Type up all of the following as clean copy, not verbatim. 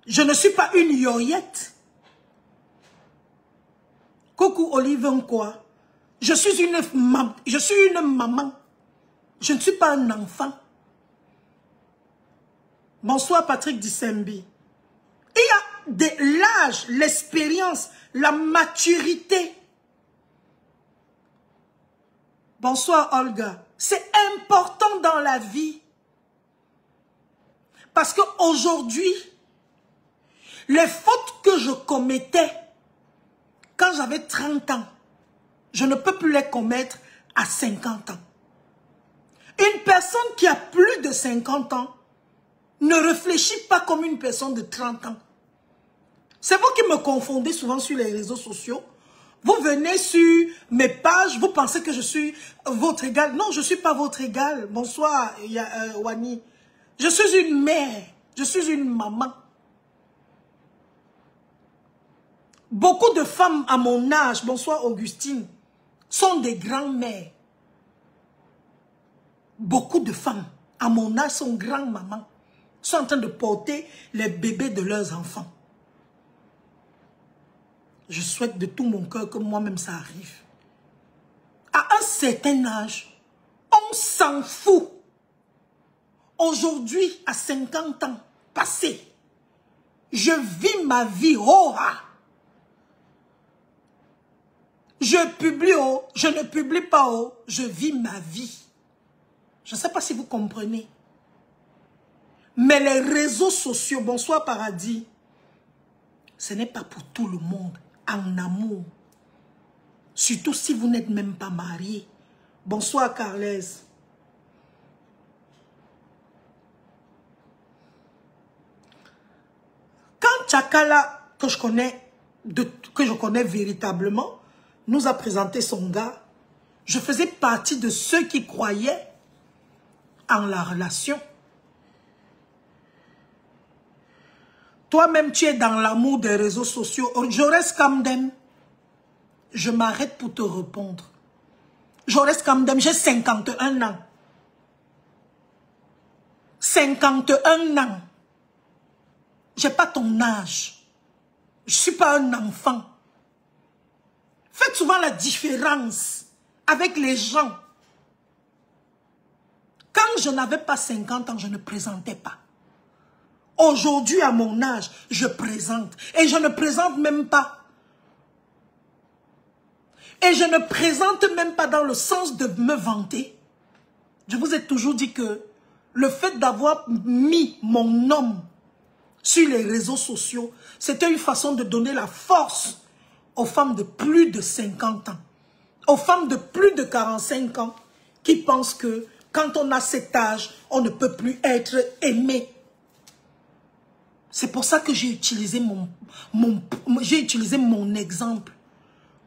Je ne suis pas une yoyette. Coucou Olive quoi? Je suis une maman. Je ne suis pas un enfant. Bonsoir Patrick Dissembi. Il y a l'âge, l'expérience, la maturité. Bonsoir Olga. C'est important dans la vie. Parce qu'aujourd'hui, les fautes que je commettais quand j'avais 30 ans, je ne peux plus les commettre à 50 ans. Une personne qui a plus de 50 ans ne réfléchit pas comme une personne de 30 ans. C'est vous qui me confondez souvent sur les réseaux sociaux. Vous venez sur mes pages, vous pensez que je suis votre égal. Non, je ne suis pas votre égal. Bonsoir, Wani. Je suis une mère, je suis une maman. Beaucoup de femmes à mon âge, bonsoir Augustine, sont des grands-mères. Beaucoup de femmes à mon âge sont grands-mamans, sont en train de porter les bébés de leurs enfants. Je souhaite de tout mon cœur que moi-même ça arrive. À un certain âge, on s'en fout. Aujourd'hui, à 50 ans passés, je vis ma vie. Oh, ah. Je publie, oh, je ne publie pas, oh, je vis ma vie. Je ne sais pas si vous comprenez. Mais les réseaux sociaux, bonsoir Paradis, ce n'est pas pour tout le monde, en amour. Surtout si vous n'êtes même pas marié. Bonsoir Carles. Quand Tchakala, que je connais véritablement, nous a présenté son gars, je faisais partie de ceux qui croyaient en la relation. Toi-même, tu es dans l'amour des réseaux sociaux. Jaurès Kamdem, je m'arrête pour te répondre. Jaurès Kamdem, j'ai 51 ans. 51 ans. Je n'ai pas ton âge. Je ne suis pas un enfant. Faites souvent la différence avec les gens. Quand je n'avais pas 50 ans, je ne présentais pas. Aujourd'hui, à mon âge, je présente. Et je ne présente même pas. Et je ne présente même pas dans le sens de me vanter. Je vous ai toujours dit que le fait d'avoir mis mon nom sur les réseaux sociaux, c'était une façon de donner la force aux femmes de plus de 50 ans. Aux femmes de plus de 45 ans qui pensent que quand on a cet âge, on ne peut plus être aimé. C'est pour ça que j'ai utilisé mon exemple.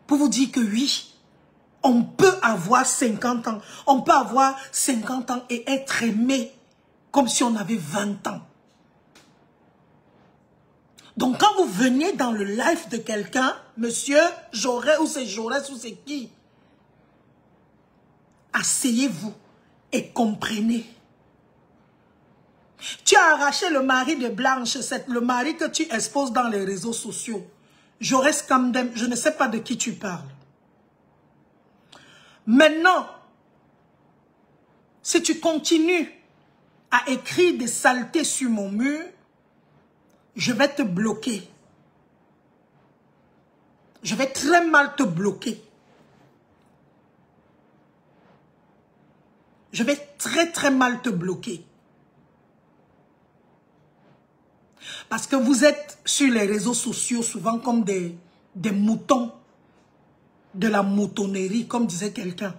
Pour vous dire que oui, on peut avoir 50 ans. On peut avoir 50 ans et être aimé comme si on avait 20 ans. Donc quand vous venez dans le live de quelqu'un, monsieur, Jaurès ou c'est Jaurès ou c'est qui? Asseyez-vous et comprenez. Tu as arraché le mari de Blanche, c'est le mari que tu exposes dans les réseaux sociaux. Jaurès Kamdem, je ne sais pas de qui tu parles. Maintenant, si tu continues à écrire des saletés sur mon mur, je vais te bloquer. Je vais très mal te bloquer. Je vais très mal te bloquer. Parce que vous êtes sur les réseaux sociaux souvent comme des moutons. De la moutonnerie, comme disait quelqu'un.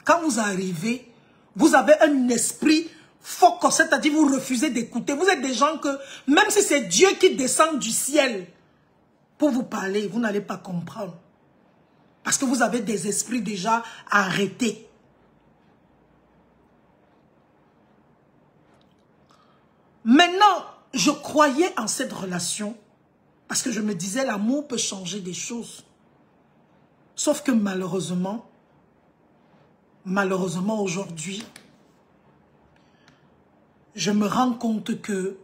Quand vous arrivez, vous avez un esprit focus, c'est-à-dire vous refusez d'écouter. Vous êtes des gens que, même si c'est Dieu qui descend du ciel pour vous parler, vous n'allez pas comprendre. Parce que vous avez des esprits déjà arrêtés. Maintenant, je croyais en cette relation parce que je me disais l'amour peut changer des choses. Sauf que malheureusement aujourd'hui, je me rends compte que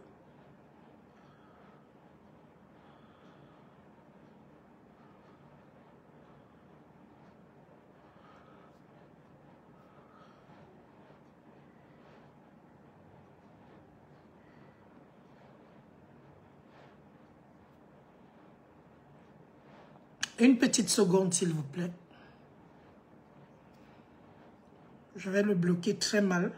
Une petite seconde, s'il vous plaît. Je vais le bloquer très mal.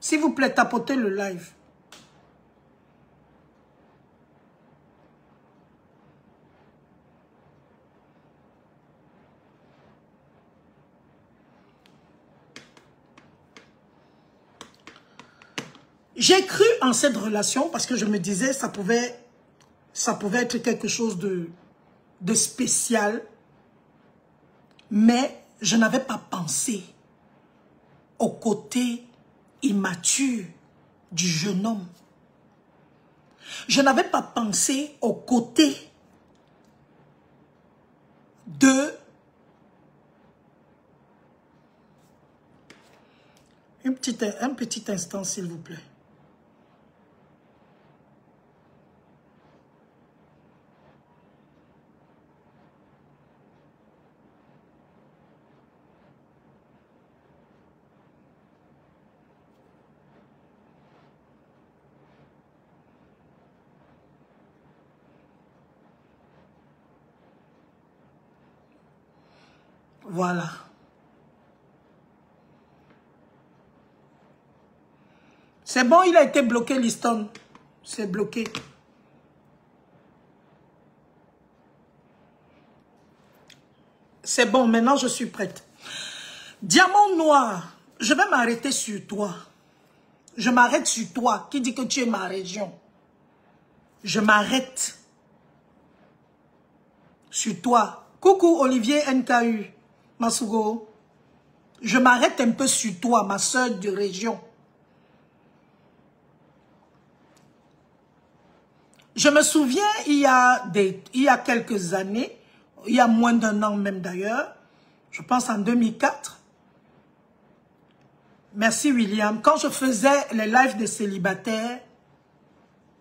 S'il vous plaît, tapotez le live. J'ai cru en cette relation parce que je me disais ça pouvait être quelque chose de spécial. Mais je n'avais pas pensé au côté immature du jeune homme. Je n'avais pas pensé au côté de... Un petit instant, s'il vous plaît. Voilà. C'est bon, il a été bloqué, Liston. C'est bloqué. C'est bon, maintenant je suis prête. Diamant noir, je vais m'arrêter sur toi. Je m'arrête sur toi, qui dit que tu es ma région. Je m'arrête sur toi. Coucou Olivier NKU, Masugo. Je m'arrête un peu sur toi, ma soeur de région. Je me souviens, il y a quelques années, il y a moins d'un an même d'ailleurs, je pense en 2004. Merci William. Quand je faisais les lives des célibataires,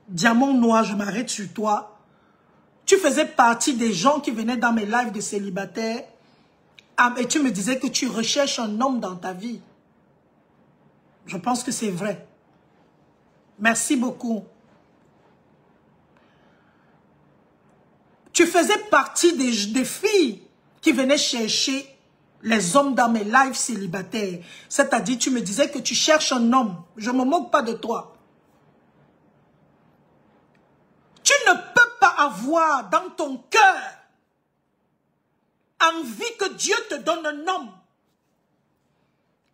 Diamant Noir, je m'arrête sur toi. Tu faisais partie des gens qui venaient dans mes lives de célibataires et tu me disais que tu recherches un homme dans ta vie. Je pense que c'est vrai. Merci beaucoup. Tu faisais partie des filles qui venaient chercher les hommes dans mes lives célibataires. C'est-à-dire, tu me disais que tu cherches un homme. Je ne me moque pas de toi. Tu ne peux pas avoir dans ton cœur envie que Dieu te donne un homme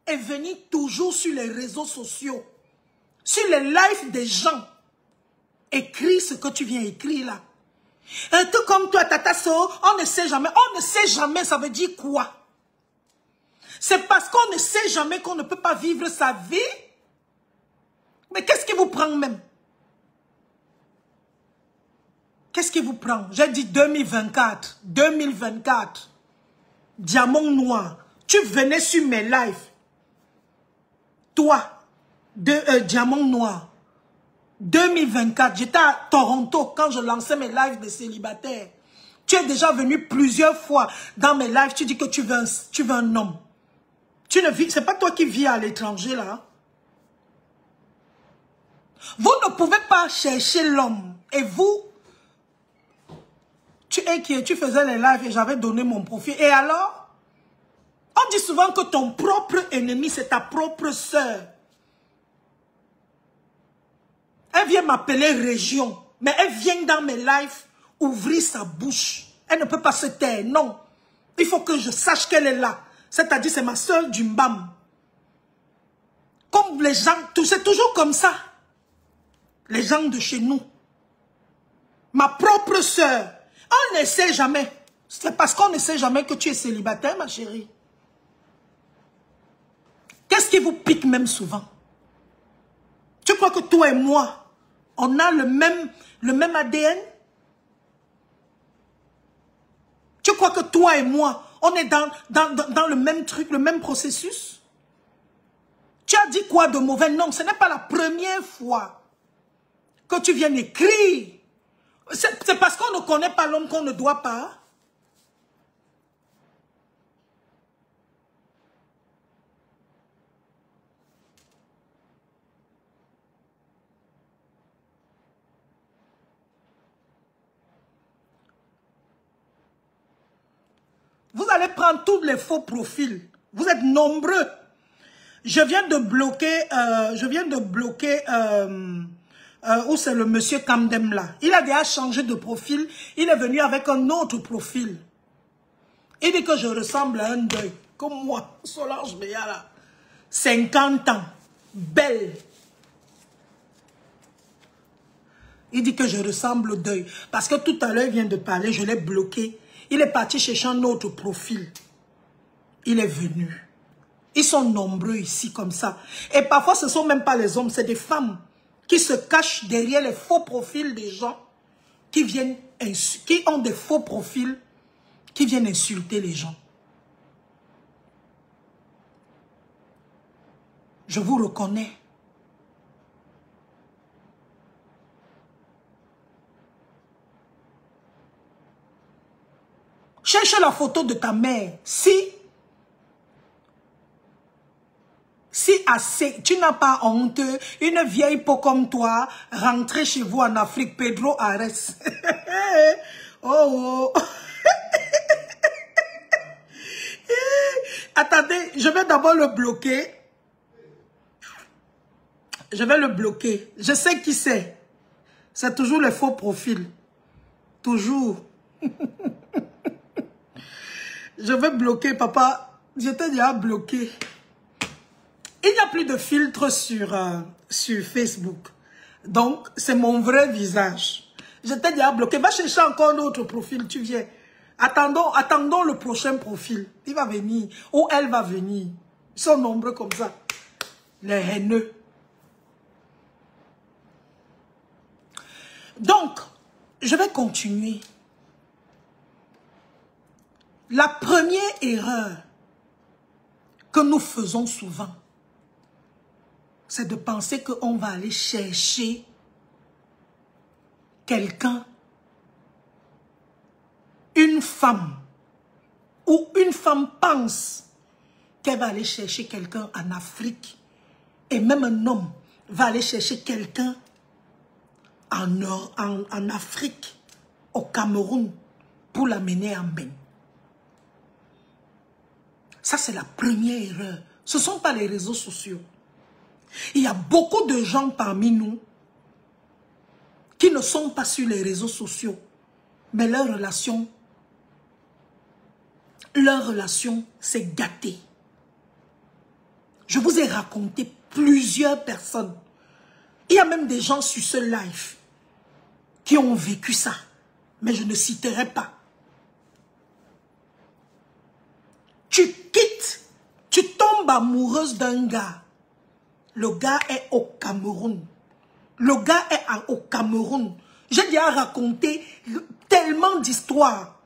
et venir toujours sur les réseaux sociaux, sur les lives des gens, écrire ce que tu viens écrire là. Un peu comme toi, Tata So, on ne sait jamais. On ne sait jamais, ça veut dire quoi? C'est parce qu'on ne sait jamais qu'on ne peut pas vivre sa vie. Mais qu'est-ce qui vous prend même? Qu'est-ce qui vous prend? J'ai dit 2024. 2024. Diamant noir. Tu venais sur mes lives. Toi, Diamant noir. 2024, j'étais à Toronto quand je lançais mes lives de célibataires. Tu es déjà venu plusieurs fois dans mes lives. Tu dis que tu veux un homme. Tu ne vis, c'est pas toi qui vis à l'étranger là. Vous ne pouvez pas chercher l'homme. Et vous, tu faisais les lives et j'avais donné mon profil. Et alors, on dit souvent que ton propre ennemi, c'est ta propre sœur. Elle vient m'appeler région, mais elle vient dans mes lives ouvrir sa bouche. Elle ne peut pas se taire, non. Il faut que je sache qu'elle est là. C'est-à-dire, c'est ma soeur du Mbam. Comme les gens, c'est toujours comme ça. Les gens de chez nous. Ma propre soeur. On ne sait jamais. C'est parce qu'on ne sait jamais que tu es célibataire, ma chérie. Qu'est-ce qui vous pique même souvent? Tu crois que toi et moi, on a le même ADN? Tu crois que toi et moi, on est dans le même truc, le même processus? Tu as dit quoi de mauvais? Non, ce n'est pas la première fois que tu viens écrire. C'est parce qu'on ne connaît pas l'homme qu'on ne doit pas. Vous allez prendre tous les faux profils. Vous êtes nombreux. Je viens de bloquer, où c'est le monsieur Kamdem là. Il a déjà changé de profil. Il est venu avec un autre profil. Il dit que je ressemble à un deuil. Comme moi, Solange Béala. 50 ans. Belle. Il dit que je ressemble au deuil. Parce que tout à l'heure, il vient de parler, je l'ai bloqué. Il est parti chercher un autre profil. Il est venu. Ils sont nombreux ici comme ça. Et parfois, ce ne sont même pas les hommes, c'est des femmes qui se cachent derrière les faux profils des gens qui ont des faux profils, qui viennent insulter les gens. Je vous reconnais. Cherche la photo de ta mère. Si assez, tu n'as pas honte, une vieille peau comme toi, rentrer chez vous en Afrique, Pedro Ares. Oh, oh. Attendez, je vais d'abord le bloquer. Je vais le bloquer. Je sais qui c'est. C'est toujours les faux profils. Toujours. Je vais bloquer, papa. J'étais déjà bloqué. Il n'y a plus de filtre sur Facebook. Donc, c'est mon vrai visage. J'étais déjà bloqué. Va chercher encore un autre profil, tu viens. Attendons le prochain profil. Il va venir. Ou elle va venir. Ils sont nombreux comme ça. Les haineux. Donc, je vais continuer. La première erreur que nous faisons souvent, c'est de penser qu'on va aller chercher quelqu'un, une femme, ou une femme pense qu'elle va aller chercher quelqu'un en Afrique, et même un homme va aller chercher quelqu'un en Afrique, au Cameroun, pour l'amener en bain. Ça, c'est la première erreur. Ce ne sont pas les réseaux sociaux. Il y a beaucoup de gens parmi nous qui ne sont pas sur les réseaux sociaux, mais leur relation s'est gâtée. Je vous ai raconté plusieurs personnes. Il y a même des gens sur ce live qui ont vécu ça, mais je ne citerai pas. Tu quittes, tu tombes amoureuse d'un gars. Le gars est au Cameroun. Le gars est au Cameroun. J'ai déjà raconté tellement d'histoires.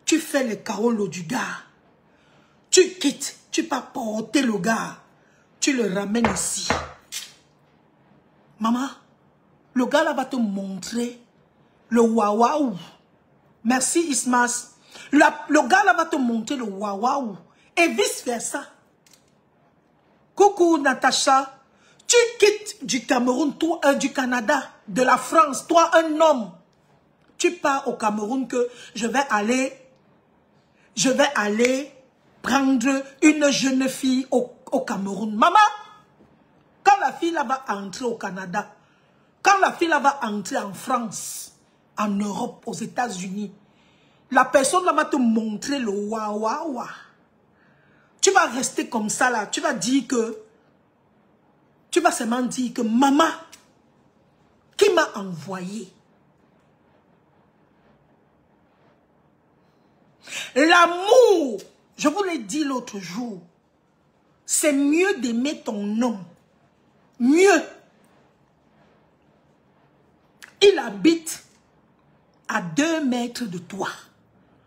Tu fais les carolos du gars. Tu quittes, tu vas porter le gars. Tu le ramènes ici. Maman, le gars là va te montrer le wawaou. Merci Ismas. Le gars là va te montrer le wawaou. Et vice versa. Coucou Natacha. Tu quittes du Cameroun, toi, du Canada, de la France, toi un homme. Tu pars au Cameroun que je vais aller prendre une jeune fille au Cameroun. Maman, quand la fille là va entrer au Canada, quand la fille là va entrer en France, en Europe, aux États-Unis, la personne là va te montrer le wawawa. Tu vas rester comme ça là, tu vas dire que, tu vas seulement dire que maman, qui m'a envoyé? L'amour, je vous l'ai dit l'autre jour, c'est mieux d'aimer ton homme. Mieux. Il habite à 2 mètres de toi,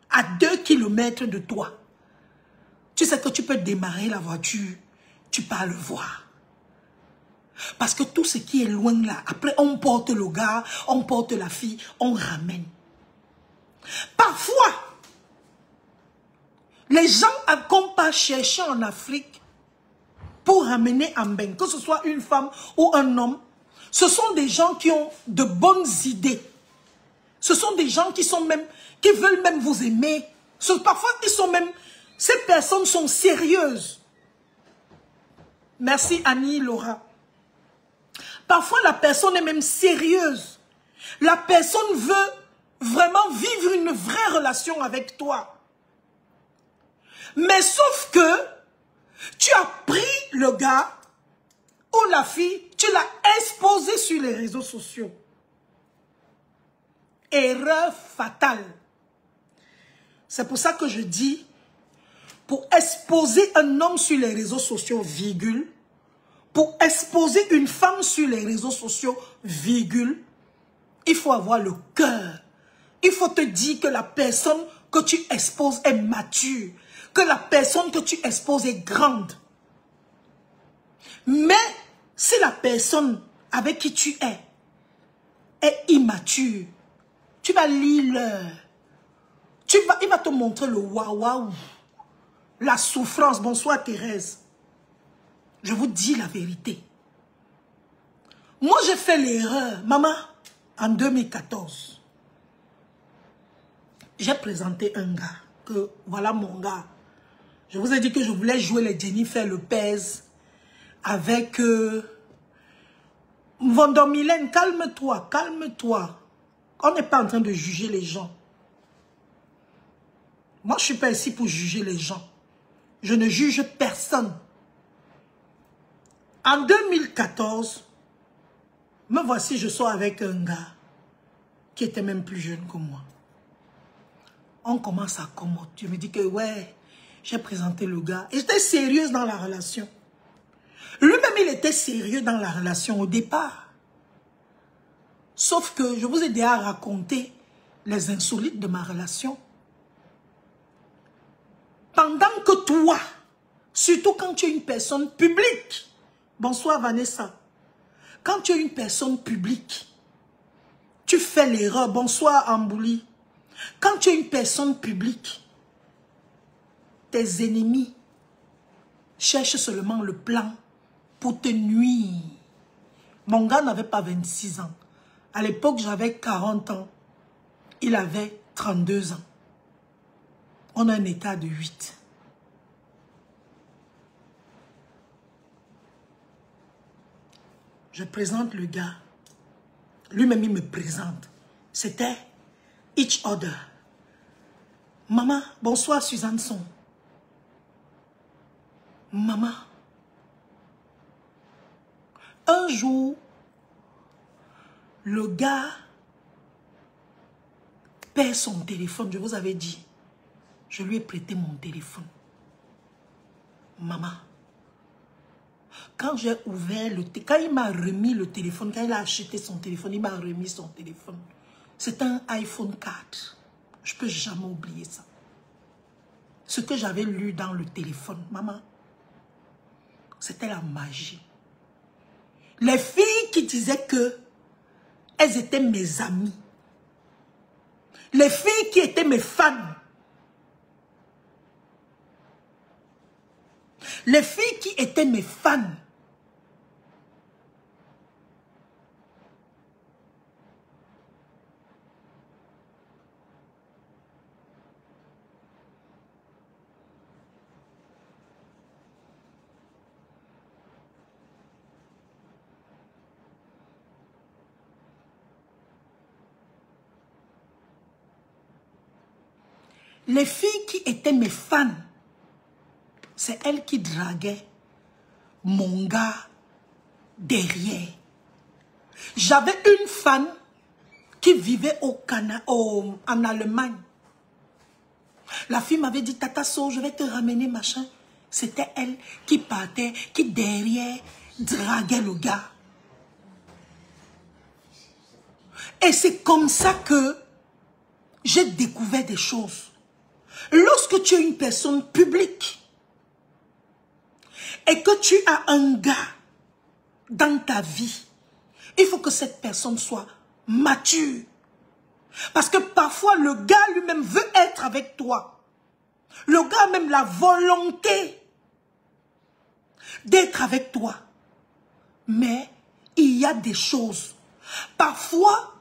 à 2 kilomètres de toi. Tu sais que tu peux démarrer la voiture, tu pars le voir. Parce que tout ce qui est loin là, après on porte le gars, on porte la fille, on ramène. Parfois, les gens qu'on part chercher en Afrique pour ramener en bain, que ce soit une femme ou un homme, ce sont des gens qui ont de bonnes idées. Ce sont des gens qui veulent même vous aimer. Parfois, ces personnes sont sérieuses. Merci Annie Laura. Parfois, la personne est même sérieuse. La personne veut vraiment vivre une vraie relation avec toi. Mais sauf que tu as pris le gars ou la fille, tu l'as exposé sur les réseaux sociaux. Erreur fatale. C'est pour ça que je dis, pour exposer un homme sur les réseaux sociaux, virgule, pour exposer une femme sur les réseaux sociaux, virgule, il faut avoir le cœur. Il faut te dire que la personne que tu exposes est mature, que la personne que tu exposes est grande. Mais si la personne avec qui tu es immature, tu vas lire l'heure. Il va te montrer le waouh, la souffrance. Bonsoir Thérèse. Je vous dis la vérité. Moi, j'ai fait l'erreur, maman, en 2014. J'ai présenté un gars, que voilà mon gars. Je vous ai dit que je voulais jouer les Jennifer Lopez avec Vondomilène. Calme-toi, calme-toi. On n'est pas en train de juger les gens. Moi, je ne suis pas ici pour juger les gens. Je ne juge personne. En 2014, me voici, je sors avec un gars qui était même plus jeune que moi. On commence à commoder. Je me dis que ouais, j'ai présenté le gars. Et j'étais sérieuse dans la relation. Lui-même, il était sérieux dans la relation au départ. Sauf que je vous ai déjà raconté les insolites de ma relation. Pendant que toi, surtout quand tu es une personne publique, bonsoir Vanessa, quand tu es une personne publique, tu fais l'erreur, bonsoir Ambouli, quand tu es une personne publique, tes ennemis cherchent seulement le plan pour te nuire. Mon gars n'avait pas 26 ans. À l'époque, j'avais 40 ans. Il avait 32 ans. On a un état de 8. Je présente le gars. Lui-même, il me présente. C'était each other. Maman, bonsoir Suzanne Son. Maman. Un jour, le gars perd son téléphone. Je vous avais dit. Je lui ai prêté mon téléphone. Maman. Quand j'ai ouvert le téléphone, quand il m'a remis le téléphone, quand il a acheté son téléphone, il m'a remis son téléphone. C'est un iPhone 4. Je ne peux jamais oublier ça. Ce que j'avais lu dans le téléphone, maman, c'était la magie. Les filles qui disaient que elles étaient mes amies. Les filles qui étaient mes fans. Les filles qui étaient mes fans. Les filles qui étaient mes fans, c'est elles qui draguaient mon gars derrière. J'avais une fan qui vivait en Allemagne. La fille m'avait dit, Tata So, je vais te ramener, machin. C'était elle qui partait, qui derrière draguait le gars. Et c'est comme ça que j'ai découvert des choses. Lorsque tu es une personne publique et que tu as un gars dans ta vie, il faut que cette personne soit mature. Parce que parfois, le gars lui-même veut être avec toi. Le gars a même la volonté d'être avec toi. Mais il y a des choses. Parfois,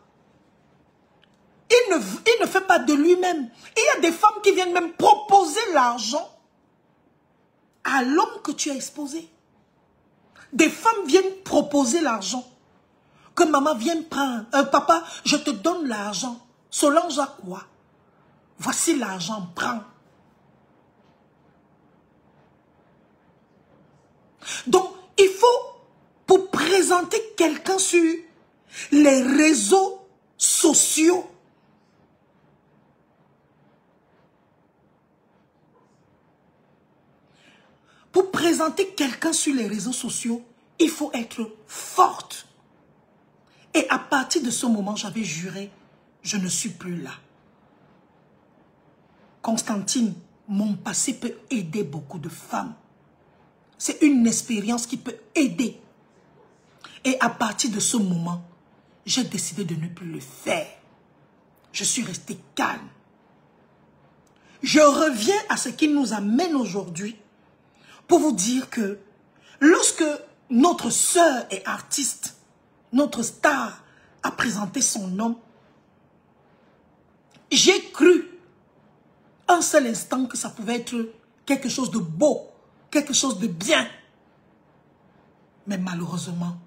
il ne fait pas de lui-même. Il y a des femmes qui viennent même proposer l'argent à l'homme que tu as exposé. Des femmes viennent proposer l'argent. Que maman vienne prendre. Papa, je te donne l'argent. Solange à quoi? Voici l'argent, prends. Donc, il faut, pour présenter quelqu'un sur les réseaux sociaux, pour présenter quelqu'un sur les réseaux sociaux, il faut être forte. Et à partir de ce moment, j'avais juré, je ne suis plus là. Constantine, mon passé peut aider beaucoup de femmes. C'est une expérience qui peut aider. Et à partir de ce moment, j'ai décidé de ne plus le faire. Je suis restée calme. Je reviens à ce qui nous amène aujourd'hui pour vous dire que lorsque notre sœur est artiste, notre star a présenté son nom, j'ai cru un seul instant que ça pouvait être quelque chose de beau, quelque chose de bien. Mais malheureusement,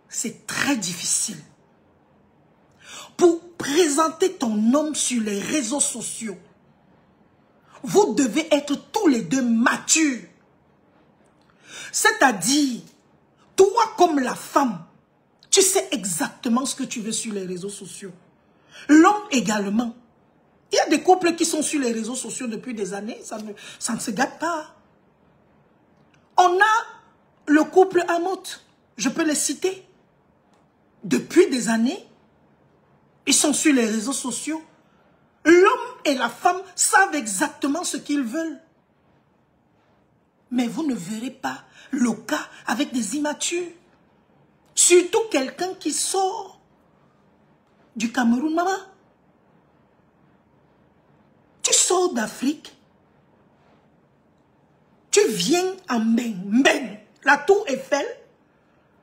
c'est très difficile. Pour présenter ton nom sur les réseaux sociaux, vous devez être tous les deux matures. C'est-à-dire, toi comme la femme, tu sais exactement ce que tu veux sur les réseaux sociaux. L'homme également. Il y a des couples qui sont sur les réseaux sociaux depuis des années, ça ne se gâte pas. On a le couple Amout, je peux les citer. Depuis des années, ils sont sur les réseaux sociaux. L'homme et la femme savent exactement ce qu'ils veulent. Mais vous ne verrez pas le cas avec des immatures. Surtout quelqu'un qui sort du Cameroun, maman. Tu sors d'Afrique. Tu viens en Mbeng, la tour Eiffel.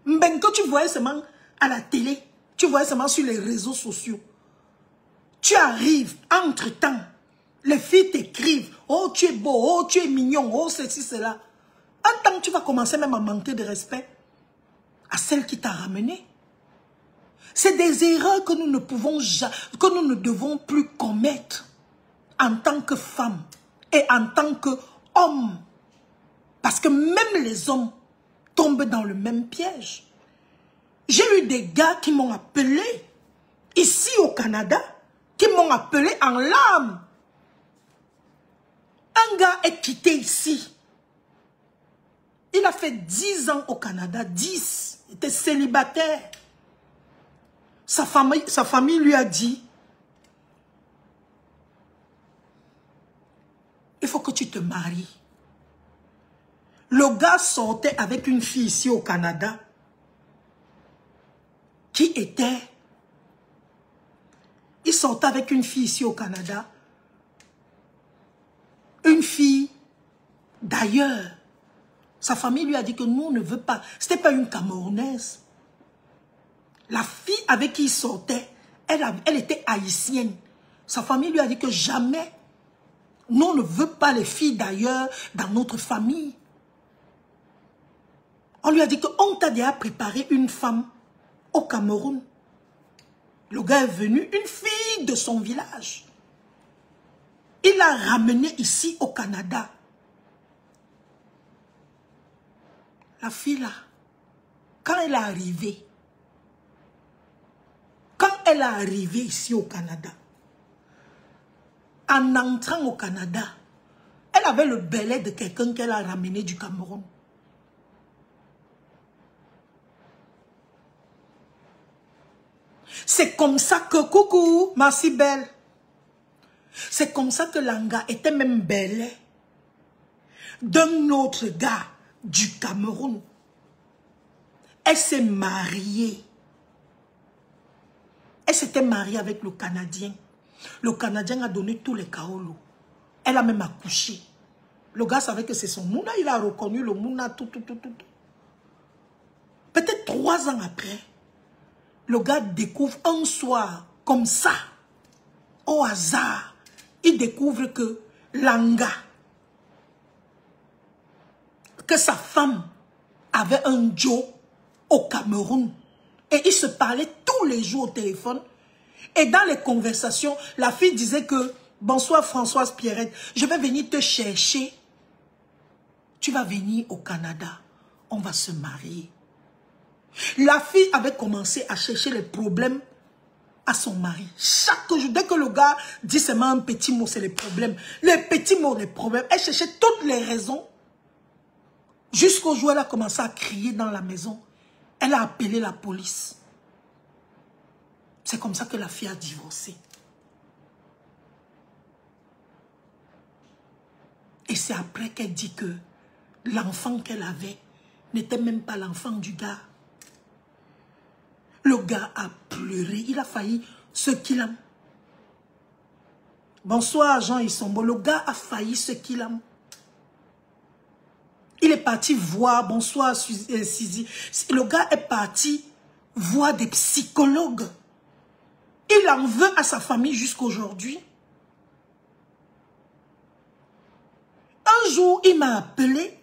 Mbeng que tu voyais seulement à la télé. Tu voyais seulement sur les réseaux sociaux. Tu arrives, entre-temps, les filles t'écrivent, oh tu es beau, oh tu es mignon, oh ceci, cela. En temps, tu vas commencer même à manquer de respect à celle qui t'a ramené. C'est des erreurs que nous ne pouvons jamais, que nous ne devons plus commettre en tant que femme et en tant qu'homme. Parce que même les hommes tombent dans le même piège. J'ai eu des gars qui m'ont appelé ici au Canada, qui m'ont appelé en larmes. Un gars est quitté ici. Il a fait 10 ans au Canada, 10. Il était célibataire. Sa famille lui a dit, il faut que tu te maries. Le gars sortait avec une fille ici au Canada qui était... Il sortait avec une fille ici au Canada. Une fille d'ailleurs. Sa famille lui a dit que nous, on ne veut pas. Ce n'était pas une Camerounaise. La fille avec qui il sortait, elle était haïtienne. Sa famille lui a dit que jamais, nous, on ne veut pas les filles d'ailleurs dans notre famille. On lui a dit qu'on t'a déjà préparé une femme au Cameroun. Le gars est venu, une fille de son village. Il l'a ramenée ici au Canada. La fille là, quand elle est arrivée, ici au Canada, en entrant au Canada, elle avait le belait de quelqu'un qu'elle a ramené du Cameroun. C'est comme ça que, coucou, merci belle. C'est comme ça que Langa était même belle. d'un autre gars du Cameroun. Elle s'est mariée. Elle s'était mariée avec le Canadien. Le Canadien a donné tous les kaolos. Elle a même accouché. Le gars savait que c'est son mouna. Il a reconnu le mouna, tout. Peut-être 3 ans après, le gars découvre un soir, comme ça, au hasard, il découvre que Langa, que sa femme avait un Joe au Cameroun. Et ils se parlaient tous les jours au téléphone. Et dans les conversations, la fille disait que, bonsoir Françoise Pierrette, je vais venir te chercher. Tu vas venir au Canada. On va se marier. La fille avait commencé à chercher les problèmes à son mari. Chaque jour, dès que le gars dit seulement un petit mot, c'est les problèmes. Les petits mots, les problèmes. Elle cherchait toutes les raisons. Jusqu'au jour où elle a commencé à crier dans la maison. Elle a appelé la police. C'est comme ça que la fille a divorcé. Et c'est après qu'elle dit que l'enfant qu'elle avait n'était même pas l'enfant du gars. Le gars a pleuré. Il a failli se qu'il a. Bonsoir Jean Issombo. Le gars a failli se qu'il a. Il est parti voir. Bonsoir Sizi. Le gars est parti voir des psychologues. Il en veut à sa famille jusqu'aujourd'hui. Un jour, il m'a appelé.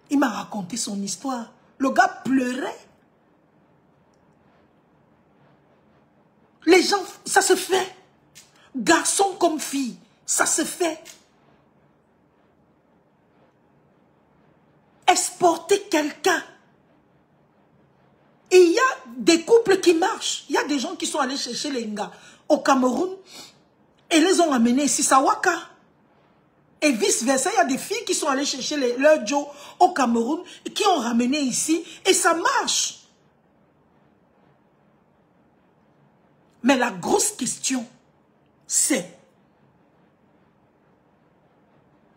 Il m'a raconté son histoire. Le gars pleurait. Les gens, ça se fait. Garçon comme fille, ça se fait. Exporter quelqu'un. Et il y a des couples qui marchent. Il y a des gens qui sont allés chercher les gars au Cameroun et les ont amenés ici, Sawaka. Et vice-versa, il y a des filles qui sont allées chercher leur Joe au Cameroun et qui ont ramené ici et ça marche. Mais la grosse question, c'est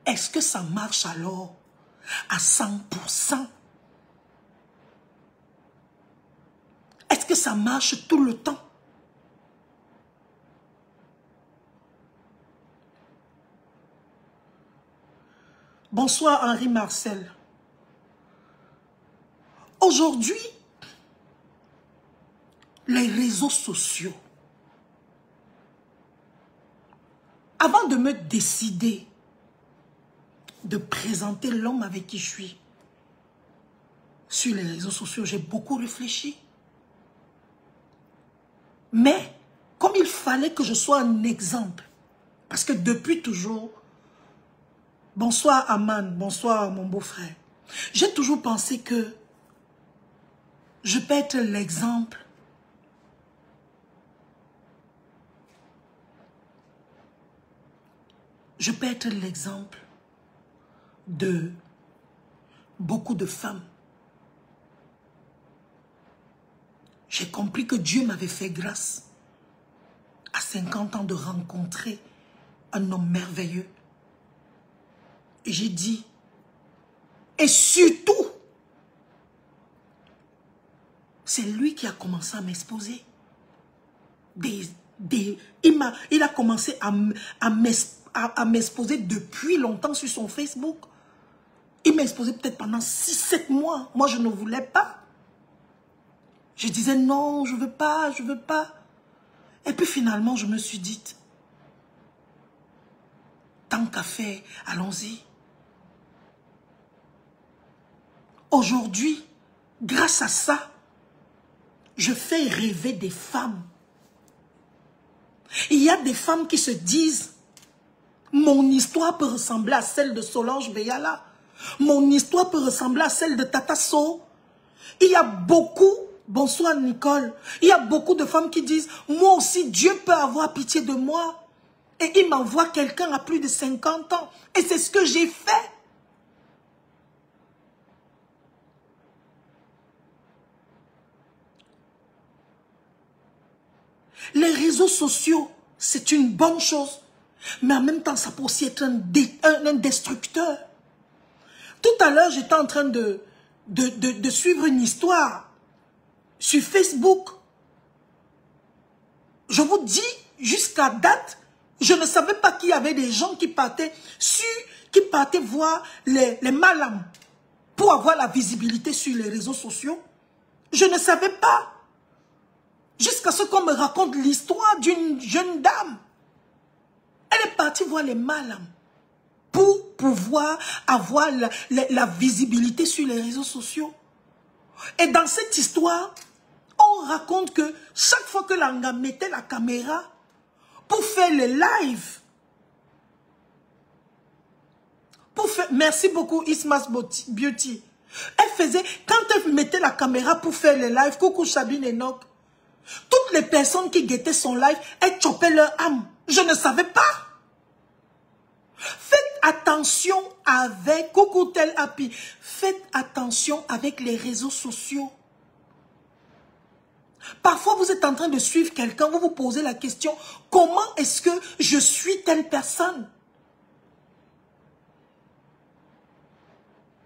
est-ce que ça marche alors à 100%? Est-ce que ça marche tout le temps? Bonsoir Henri Marcel. Aujourd'hui, les réseaux sociaux, avant de me décider de présenter l'homme avec qui je suis sur les réseaux sociaux, j'ai beaucoup réfléchi. Mais, comme il fallait que je sois un exemple, parce que depuis toujours, bonsoir Aman, bonsoir mon beau-frère, j'ai toujours pensé que je peux être l'exemple de beaucoup de femmes. J'ai compris que Dieu m'avait fait grâce à 50 ans de rencontrer un homme merveilleux. Et j'ai dit, et surtout, c'est lui qui a commencé à m'exposer. Il a commencé à m'exposer depuis longtemps sur son Facebook. Il m'a exposé peut-être pendant 6-7 mois. Moi, je ne voulais pas. Je disais non, je veux pas, je veux pas. Et puis finalement, je me suis dit, tant qu'à faire, allons-y. Aujourd'hui, grâce à ça, je fais rêver des femmes. Il y a des femmes qui se disent, mon histoire peut ressembler à celle de Solange Beyala. Mon histoire peut ressembler à celle de Tata So. Il y a beaucoup, bonsoir Nicole, il y a beaucoup de femmes qui disent, moi aussi Dieu peut avoir pitié de moi. Et il m'envoie quelqu'un à plus de 50 ans. Et c'est ce que j'ai fait. Les réseaux sociaux, c'est une bonne chose. Mais en même temps, ça peut aussi être un destructeur. Tout à l'heure, j'étais en train de suivre une histoire sur Facebook. Je vous dis, jusqu'à date, je ne savais pas qu'il y avait des gens qui partaient voir les malams pour avoir la visibilité sur les réseaux sociaux. Je ne savais pas. Jusqu'à ce qu'on me raconte l'histoire d'une jeune dame. Elle est partie voir les malams pour pouvoir avoir la visibilité sur les réseaux sociaux. Et dans cette histoire, on raconte que chaque fois que Langa mettait la caméra pour faire les lives, merci beaucoup Ismas Beauty, elle faisait, quand elle mettait la caméra pour faire les lives, coucou Sabine Enoch, toutes les personnes qui guettaient son live, elles chopaient leur âme. Je ne savais pas. Faites attention avec, coucou tel Happy, faites attention avec les réseaux sociaux. Parfois, vous êtes en train de suivre quelqu'un, vous vous posez la question, comment est-ce que je suis telle personne?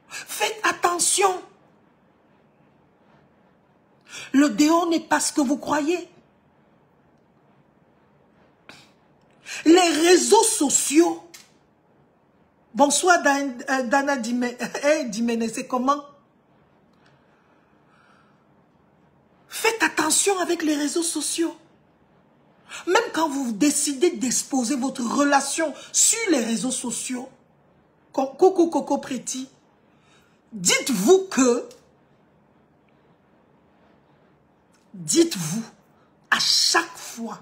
Faites attention. Le dehors n'est pas ce que vous croyez. Les réseaux sociaux. Bonsoir Dana Dimene, c'est comment? Faites attention avec les réseaux sociaux. Même quand vous décidez d'exposer votre relation sur les réseaux sociaux, coucou Coco Preti, dites-vous à chaque fois,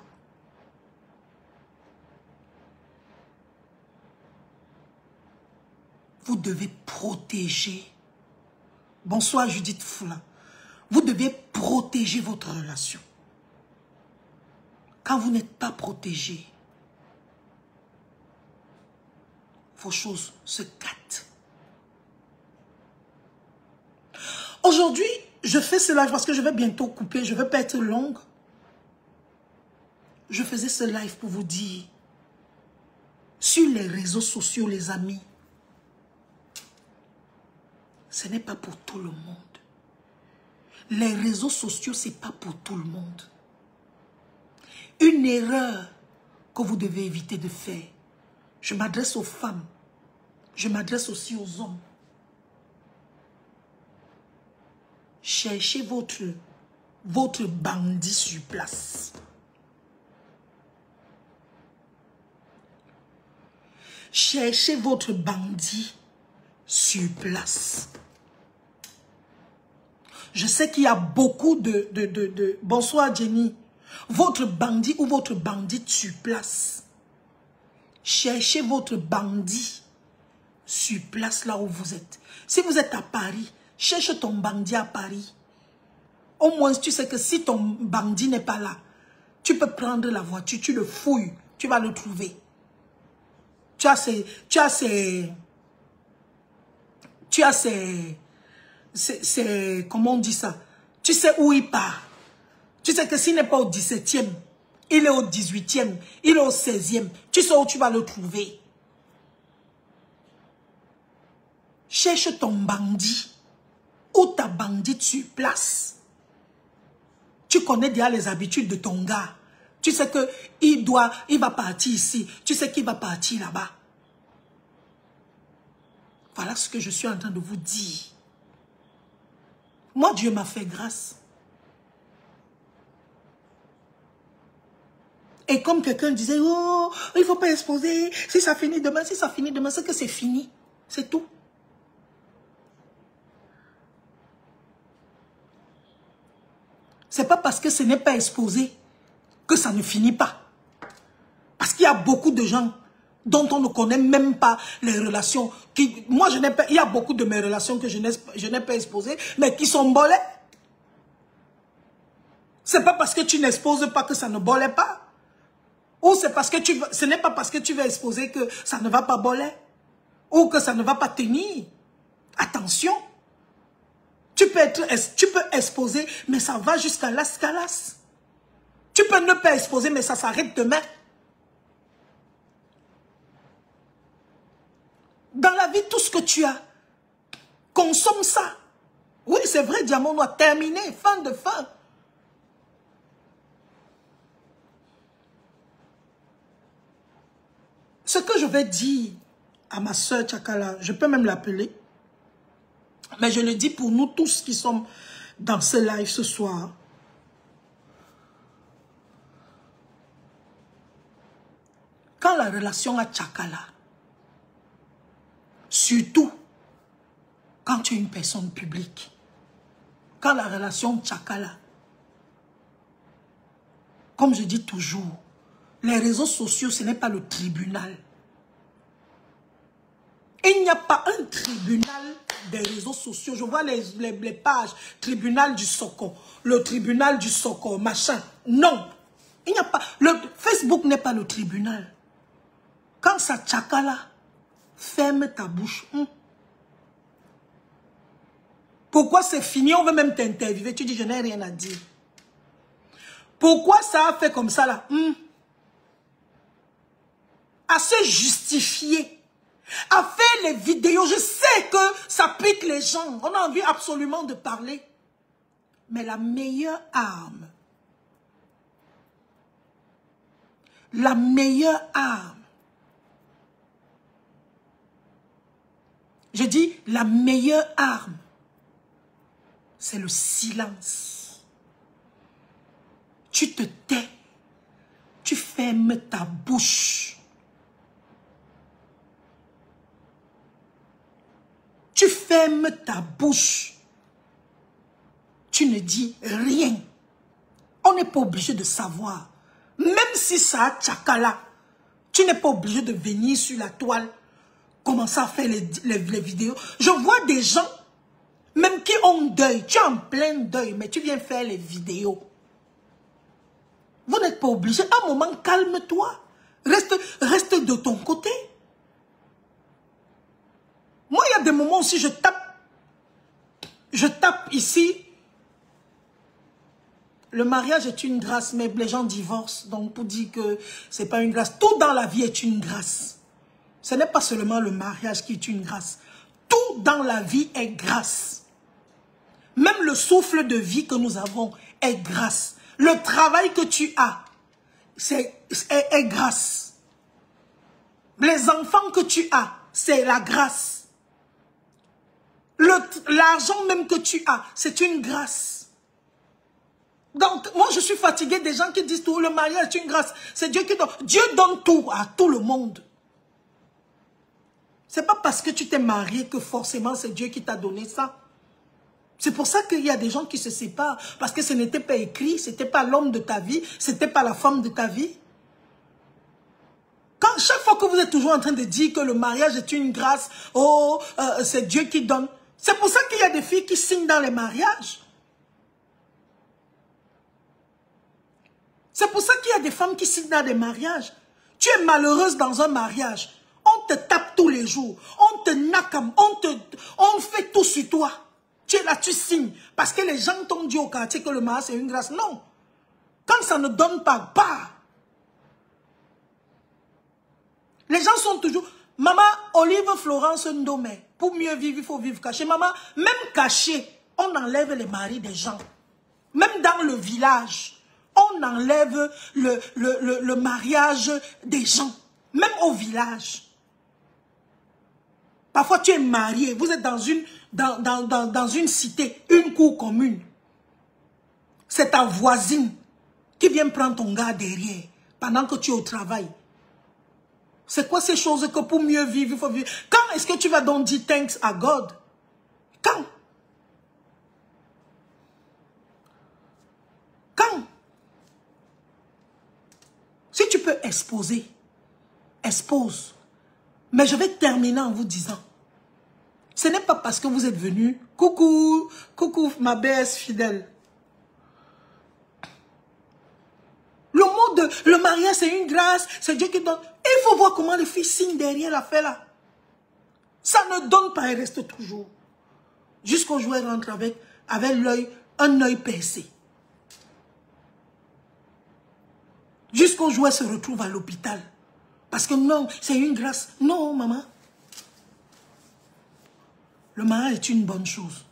vous devez protéger. Bonsoir Judith Foula. Vous devez protéger votre relation. Quand vous n'êtes pas protégé, vos choses se gâtent. Aujourd'hui, je fais ce live parce que je vais bientôt couper, je ne vais pas être longue. Je faisais ce live pour vous dire, sur les réseaux sociaux, les amis, ce n'est pas pour tout le monde. Les réseaux sociaux, ce n'est pas pour tout le monde. Une erreur que vous devez éviter de faire. Je m'adresse aux femmes. Je m'adresse aussi aux hommes. Cherchez votre bandit sur place. Cherchez votre bandit sur place. Je sais qu'il y a beaucoup de... Bonsoir Jenny. Votre bandit ou votre bandite sur place. Cherchez votre bandit sur place là où vous êtes. Si vous êtes à Paris, cherche ton bandit à Paris. Au moins, tu sais que si ton bandit n'est pas là, tu peux prendre la voiture, tu le fouilles, tu vas le trouver. Tu as comment on dit ça? Tu sais où il part. Tu sais que s'il n'est pas au 17e, il est au 18e, il est au 16e. Tu sais où tu vas le trouver. Cherche ton bandit ou ta bandite sur place. Tu connais déjà les habitudes de ton gars. Tu sais que il va partir ici. Tu sais qu'il va partir là-bas. Voilà ce que je suis en train de vous dire. Moi, Dieu m'a fait grâce. Et comme quelqu'un disait, oh, il ne faut pas exposer. Si ça finit demain, c'est que c'est fini. C'est tout. C'est pas parce que ce n'est pas exposé que ça ne finit pas. Parce qu'il y a beaucoup de gens dont on ne connaît même pas les relations. Moi, il y a beaucoup de mes relations que je n'ai pas exposées, mais qui sont bolées. C'est pas parce que tu n'exposes pas que ça ne bolait pas. Ou c'est parce que ce n'est pas parce que tu veux exposer que ça ne va pas boler. Ou que ça ne va pas tenir. Attention. Tu peux exposer, mais ça va jusqu'à Las Calas. Tu peux ne pas exposer, mais ça s'arrête demain. Dans la vie, tout ce que tu as, consomme ça. Oui, c'est vrai, diamant noir, terminé, fin de fin. Ce que je vais dire à ma soeur Tchakala, je peux même l'appeler, mais je le dis pour nous tous qui sommes dans ce live ce soir. Quand la relation à Tchakala, surtout quand tu es une personne publique, quand la relation Tchakala, comme je dis toujours, les réseaux sociaux, ce n'est pas le tribunal. Il n'y a pas un tribunal des réseaux sociaux. Je vois les pages, tribunal du Soko, le tribunal du Soko, machin. Non, il n'y a pas. Le Facebook n'est pas le tribunal. Quand ça Tchakala, ferme ta bouche. Pourquoi c'est fini? On veut même t'interviewer. Tu dis, je n'ai rien à dire. Pourquoi ça a fait comme ça là? À se justifier, à faire les vidéos. Je sais que ça pique les gens. On a envie absolument de parler. Mais la meilleure arme, je dis la meilleure arme, c'est le silence. Tu te tais, tu fermes ta bouche. Tu fermes ta bouche. Tu ne dis rien. On n'est pas obligé de savoir. Même si ça a Tchakala, tu n'es pas obligé de venir sur la toile, commencer à faire les vidéos. Je vois des gens, même qui ont deuil. Tu es en plein deuil, mais tu viens faire les vidéos. Vous n'êtes pas obligé. À un moment, calme-toi. Reste de ton côté. Moi, il y a des moments aussi, je tape ici. Le mariage est une grâce, mais les gens divorcent. Donc, pour dire que ce n'est pas une grâce. Tout dans la vie est une grâce. Ce n'est pas seulement le mariage qui est une grâce. Tout dans la vie est grâce. Même le souffle de vie que nous avons est grâce. Le travail que tu as, est grâce. Les enfants que tu as, c'est la grâce. L'argent même que tu as, c'est une grâce. Donc, moi, je suis fatiguée des gens qui disent tout, le mariage est une grâce. C'est Dieu qui donne. Dieu donne tout à tout le monde. C'est pas parce que tu t'es marié que forcément c'est Dieu qui t'a donné ça. C'est pour ça qu'il y a des gens qui se séparent. Parce que ce n'était pas écrit, ce n'était pas l'homme de ta vie, ce n'était pas la femme de ta vie. Chaque fois que vous êtes toujours en train de dire que le mariage est une grâce, oh, c'est Dieu qui donne. C'est pour ça qu'il y a des filles qui signent dans les mariages. C'est pour ça qu'il y a des femmes qui signent dans des mariages. Tu es malheureuse dans un mariage. On te tape tous les jours. On te nakam. On fait tout sur toi. Tu es là, tu signes. Parce que les gens t'ont dit au quartier que le mariage c'est une grâce. Non. Quand ça ne donne pas, bah. Les gens sont toujours... Maman, Olive Florence Ndomé. Pour mieux vivre, il faut vivre caché. Maman, même caché, on enlève les maris des gens. Même dans le village, on enlève le mariage des gens. Même au village. Parfois, tu es marié, vous êtes dans une cité, une cour commune. C'est ta voisine qui vient prendre ton gars derrière pendant que tu es au travail. C'est quoi ces choses que pour mieux vivre, il faut vivre? Quand est-ce que tu vas donc dire thanks à God? Quand? Quand? Si tu peux exposer, expose. Mais je vais terminer en vous disant, ce n'est pas parce que vous êtes venu, coucou, coucou ma BS fidèle. Le mot de le mariage c'est une grâce, c'est Dieu qui donne. Il faut voir comment les filles signent derrière l'affaire là. Ça ne donne pas, il reste toujours. Jusqu'au jour où elle rentre avec un œil percé. Jusqu'au jour où elle se retrouve à l'hôpital. Parce que non, c'est une grâce. Non, maman. Le mariage est une bonne chose.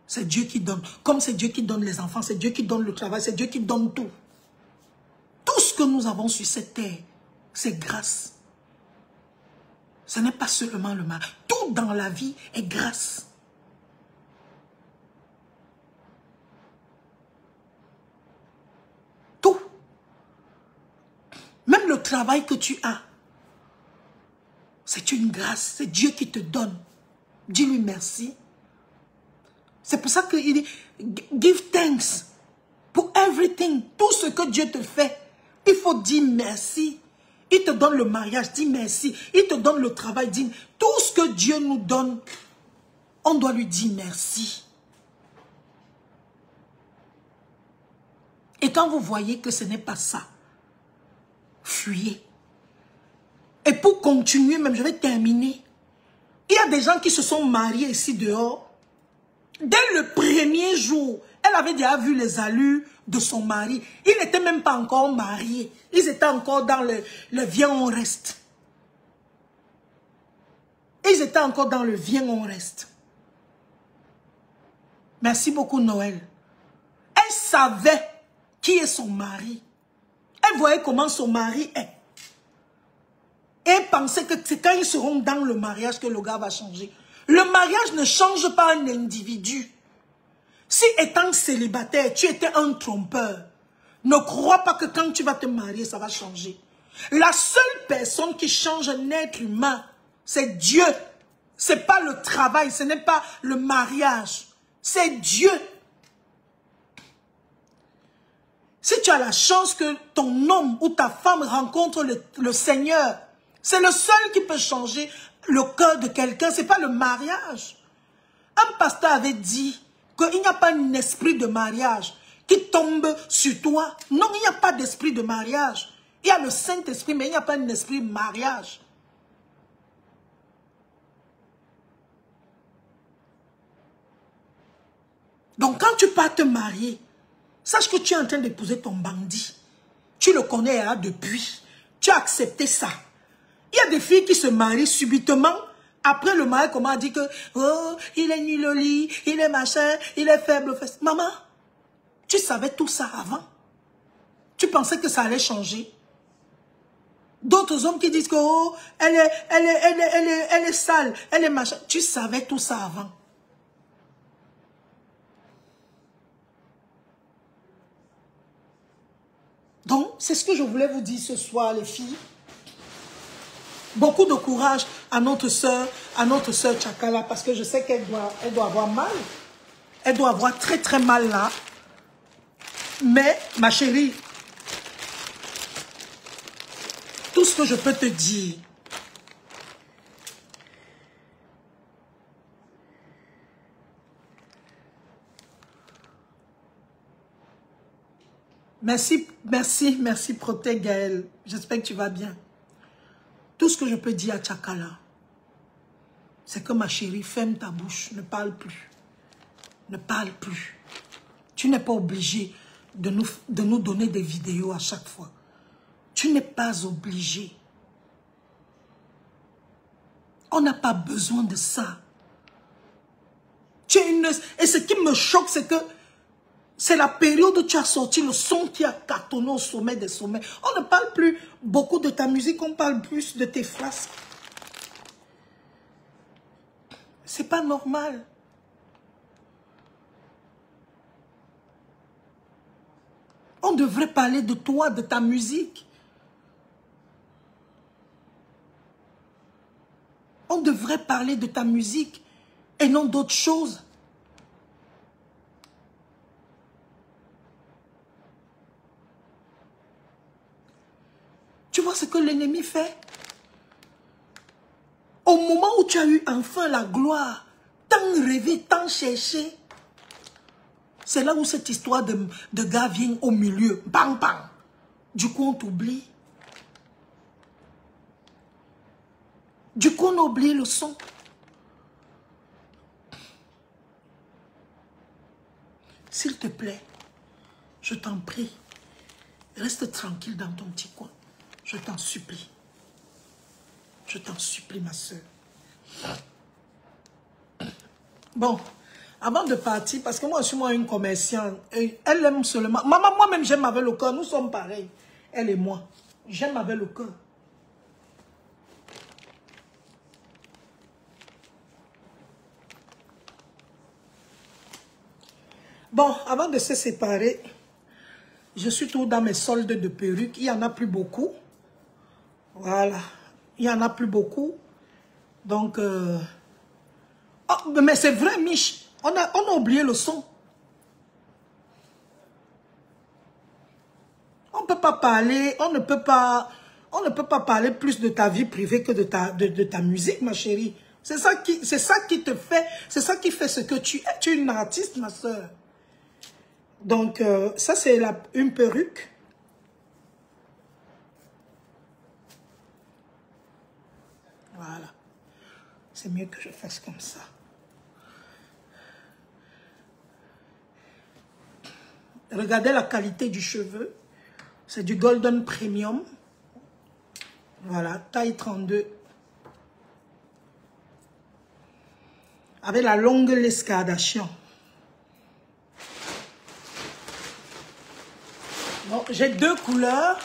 C'est Dieu qui donne. Comme c'est Dieu qui donne les enfants, c'est Dieu qui donne le travail, c'est Dieu qui donne tout. Tout ce que nous avons sur cette terre, c'est grâce. Ce n'est pas seulement le mariage. Tout dans la vie est grâce. Tout. Même le travail que tu as, c'est une grâce. C'est Dieu qui te donne. Dis-lui merci. C'est pour ça qu'il dit, give thanks pour everything. Tout ce que Dieu te fait, il faut dire merci. Il te donne le mariage, dis merci. Il te donne le travail, dis. Tout ce que Dieu nous donne, on doit lui dire merci. Et quand vous voyez que ce n'est pas ça, fuyez. Et pour continuer, même je vais terminer. Il y a des gens qui se sont mariés ici dehors. Dès le premier jour, elle avait déjà vu les allures de son mari. Ils n'étaient même pas encore mariés. Ils étaient encore dans le viens on reste. Ils étaient encore dans le viens on reste. Merci beaucoup Noël. Elle savait qui est son mari. Elle voyait comment son mari est. Et elle pensait que c'est quand ils seront dans le mariage que le gars va changer. Le mariage ne change pas un individu. Si étant célibataire, tu étais un trompeur, ne crois pas que quand tu vas te marier, ça va changer. La seule personne qui change un être humain, c'est Dieu. Ce n'est pas le travail, ce n'est pas le mariage. C'est Dieu. Si tu as la chance que ton homme ou ta femme rencontre le Seigneur, c'est le seul qui peut changer le cœur de quelqu'un, ce n'est pas le mariage. Un pasteur avait dit qu'il n'y a pas un esprit de mariage qui tombe sur toi. Non, il n'y a pas d'esprit de mariage. Il y a le Saint-Esprit, mais il n'y a pas un esprit de mariage. Donc quand tu pars te marier, sache que tu es en train d'épouser ton bandit. Tu le connais là depuis. Tu as accepté ça. Il y a des filles qui se marient subitement. Après le mari, comment on dit que oh, il est nul au lit, il est machin, il est faible. Maman, tu savais tout ça avant. Tu pensais que ça allait changer. D'autres hommes qui disent que oh, elle est sale, elle est machin. Tu savais tout ça avant. Donc, c'est ce que je voulais vous dire ce soir, les filles. Beaucoup de courage à notre sœur Tchakala, parce que je sais qu'elle doit avoir mal. Elle doit avoir très très mal là. Mais, ma chérie, tout ce que je peux te dire, merci, Protège Gaël. J'espère que tu vas bien. Tout ce que je peux dire à Tchakala, c'est que ma chérie, ferme ta bouche, ne parle plus. Ne parle plus. Tu n'es pas obligé de nous donner des vidéos à chaque fois. Tu n'es pas obligé. On n'a pas besoin de ça. Et ce qui me choque, c'est que c'est la période où tu as sorti le son qui a cartonné au sommet des sommets. On ne parle plus beaucoup de ta musique, on parle plus de tes frasques. C'est pas normal. On devrait parler de toi, de ta musique. On devrait parler de ta musique et non d'autres choses. Tu vois ce que l'ennemi fait? Au moment où tu as eu enfin la gloire, tant rêvé, tant cherché, c'est là où cette histoire de gars vient au milieu. Bang, bang. Du coup, on t'oublie. Du coup, on oublie le son. S'il te plaît, je t'en prie, reste tranquille dans ton petit coin. Je t'en supplie. Je t'en supplie, ma soeur. Bon, avant de partir, parce que moi, je suis une commerciante. Elle aime seulement... Maman, moi-même, j'aime avec le cœur. Nous sommes pareils. Elle et moi. J'aime avec le cœur. Bon, avant de se séparer, je suis tout dans mes soldes de perruques. Il n'y en a plus beaucoup. Voilà. Il n'y en a plus beaucoup. Donc... Oh, mais c'est vrai, Mich. On a oublié le son. On ne peut pas parler, on ne peut pas parler plus de ta vie privée que de ta musique, ma chérie. C'est ça qui te fait, c'est ça qui fait ce que tu es. Tu es une artiste, ma soeur. Donc, ça, c'est une perruque. Voilà. C'est mieux que je fasse comme ça. Regardez la qualité du cheveu. C'est du Golden Premium. Voilà, taille 32. Avec la longue l'escadation. Bon, j'ai deux couleurs.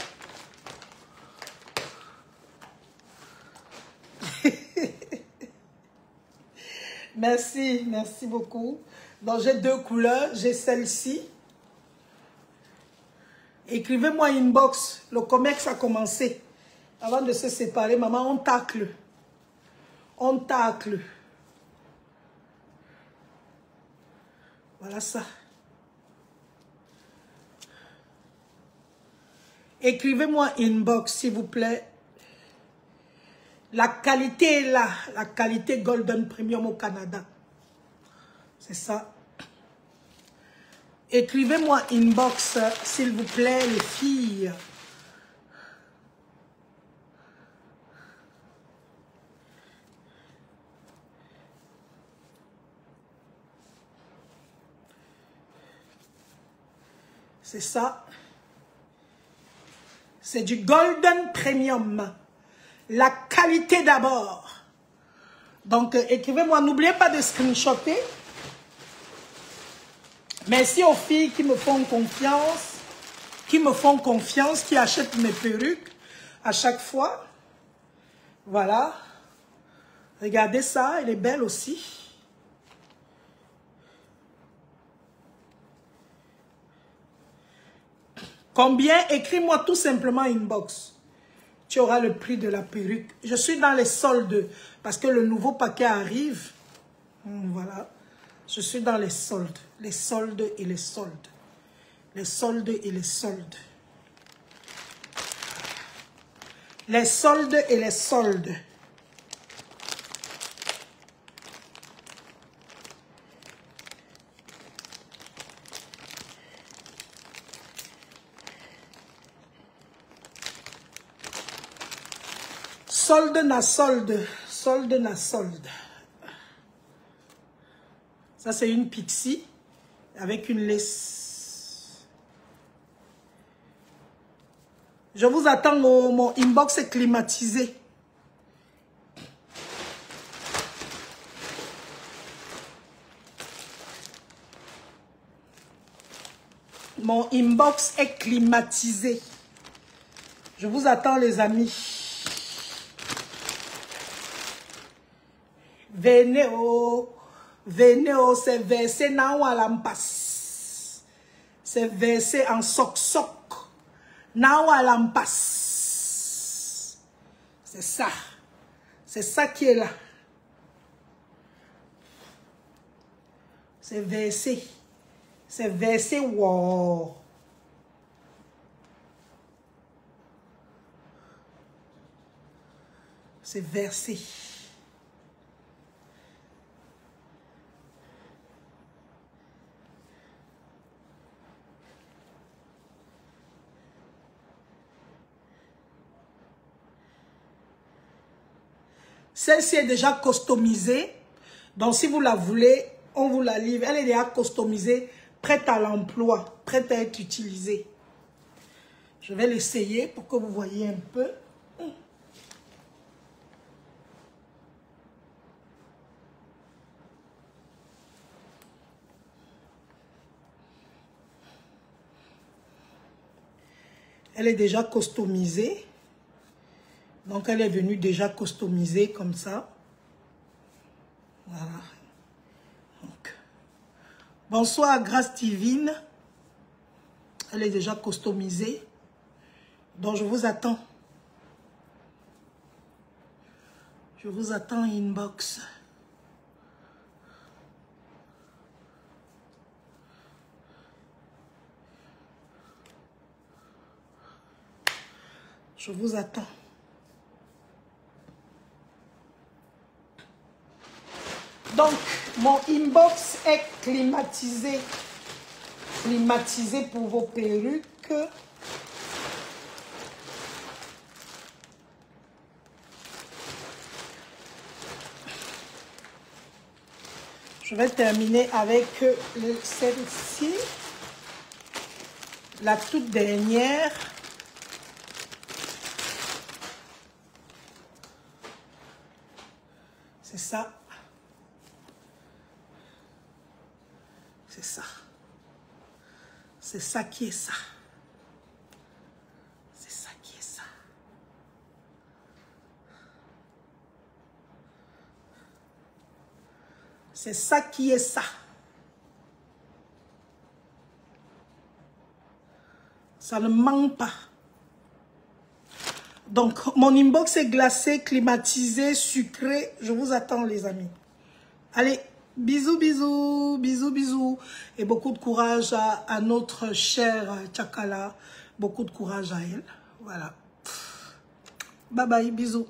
Merci, merci beaucoup. Donc, j'ai deux couleurs. J'ai celle-ci. Écrivez-moi inbox. Le commerce a commencé. Avant de se séparer, maman, on tacle. On tacle. Voilà ça. Écrivez-moi inbox, s'il vous plaît. La qualité est là. La qualité Golden Premium au Canada. C'est ça. Écrivez-moi inbox, s'il vous plaît, les filles. C'est ça. C'est du Golden Premium. La qualité d'abord. Donc, écrivez-moi. N'oubliez pas de screenshotter. Merci aux filles qui me font confiance. Qui achètent mes perruques à chaque fois. Voilà. Regardez ça. Elle est belle aussi. Combien? Écris-moi tout simplement inbox. Tu auras le prix de la perruque. Je suis dans les soldes parce que le nouveau paquet arrive. Voilà. Je suis dans les soldes. Les soldes et les soldes. Les soldes et les soldes. Les soldes et les soldes. Solde na solde. Solde na solde. Ça, c'est une pixie avec une lace. Je vous attends, mon inbox est climatisé. Mon inbox est climatisé. Je vous attends, les amis. Venez, oh. Venez, oh, c'est versé dans la lampas. C'est versé en soc-soc. Dans la lampas. C'est ça. C'est ça qui est là. C'est versé. C'est versé, wow. C'est versé. Celle-ci est déjà customisée. Donc, si vous la voulez, on vous la livre. Elle est déjà customisée, prête à l'emploi, prête à être utilisée. Je vais l'essayer pour que vous voyez un peu. Elle est déjà customisée. Donc, elle est venue déjà customisée comme ça. Voilà. Donc, bonsoir, Grâce Divine. Elle est déjà customisée. Donc, je vous attends. Je vous attends inbox. Je vous attends. Donc, mon inbox est climatisé. Climatisé pour vos perruques. Je vais terminer avec celle-ci. La toute dernière. C'est ça. C'est ça. C'est ça qui est ça. C'est ça qui est ça. C'est ça qui est ça. Ça ne manque pas. Donc, mon inbox est glacé, climatisé, sucré. Je vous attends, les amis. Allez, bisous, bisous, bisous, bisous. Et beaucoup de courage à notre chère Tchakala. Beaucoup de courage à elle. Voilà. Bye bye, bisous.